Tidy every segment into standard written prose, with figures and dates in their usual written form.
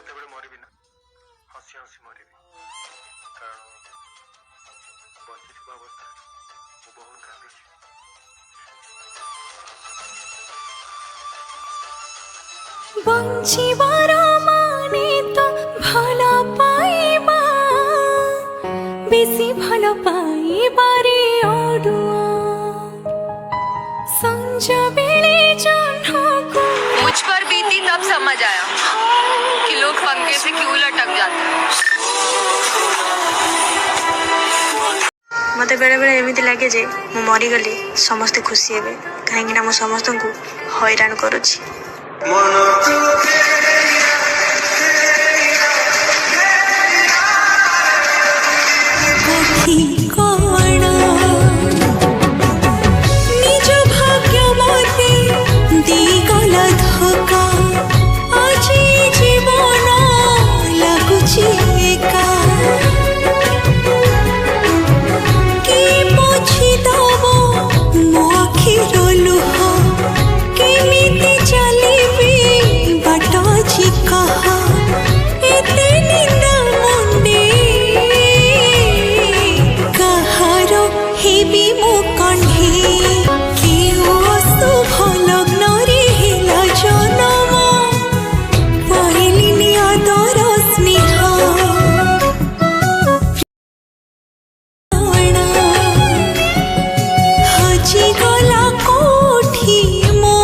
जिते मरबी ना हसी हसी मरबी कारण बची अवस्था मु बहुत कांदी बंचिबार माने तो भला पाइबा बेसी भला पाइबारे अडुआ संज बेले जन्ह को मुझ पर बीती तब समझ आया कि लोग पंखे से क्यों लटक जाते हैं। मते बेले बेले एमिति लागे जे मु मरी गली समस्ते खुशी हेबे काहेकि ना मु समस्त को हैरान करूछि। निज भाग्य मते दिगला धोका आज जीवन लागुछि एका कि पोछि दबो मो आखिर लुह केमिति चलिबी बाट अछि कहा एते निंदा मुंडे कहारो हेबी मो कंढे केउ अशुभ लग्न रे हेला जनम पाइलिनि आदर स्नेह हजी गला कोठी मो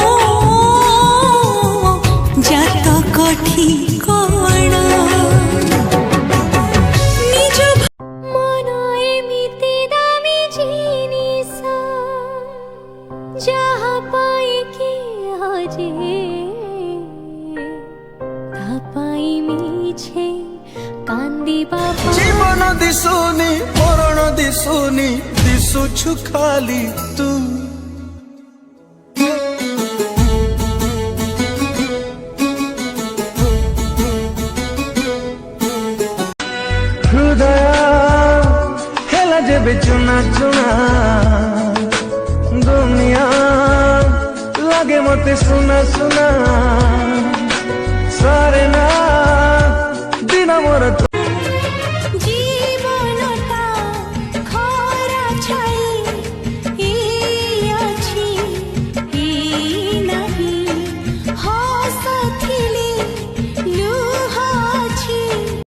जात कठी कण निज मन एमिति दामी जिनिस जहा पाए कि हजे तापाई मिछे कांदी बाबा जीवन दिसुनी मरण दिसुनी दिसुछु खाली तू हृदय हेला जेबे चुना चुना दुनिया लागे मते सुना सुना